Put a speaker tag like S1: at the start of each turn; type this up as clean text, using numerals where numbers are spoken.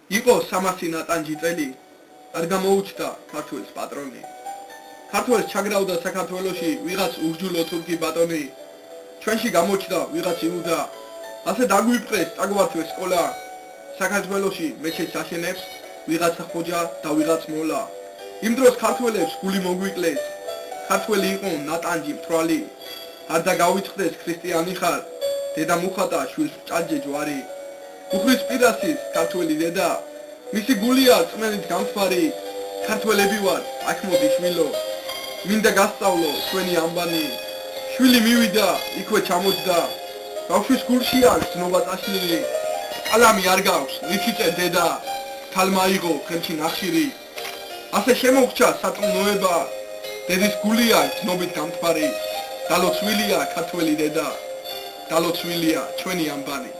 S1: იყო 300 ნატანჯი წელი, არ გამოუჩნდა ქართველს პატრონი. ქართველს ჩაგრავდა საქართველოში ვიღაც ურჯულო თურქი ბატონი. ჩვენში გამოჩნდა ვიღაც იუდა, ასე დაგვიპყრეს წაგვართვეს სკოლა. საქართველოში მეჩეთს აშენებს ვიღაცა ხოჯა და ვიღაც მოლა. იმ დროს ქართველებს გული მოგვიკლეს. ქართველი იყო ნატანჯი მთვრალი. არ დაგავიწყდეს ქრისტიანი ხარ, დედა მუხატა შვილს ჭაჯე ჯვარი. უხრის პირასის ქართველი დედა, მისი გულია წმენით გამსვარი. ქართველები ვარ, აქ მოდი შვილო, მინდა გასწავლო ჩვენი ამბანი. შვილი მივიდა, იქვე ჩამოჯდა, ბავშვის გულში აქვს ცნობა წაშლილი. კალამი არ გაქვს, რითიც დედა, თალმა იღო ხელში ნახშირი. ასე შემოღჩა სატყნოება, დედის გულია ცნობით გამთბარი. დალოცვილია ქართველი დედა, დალოცვილია ჩვენი ამბანი.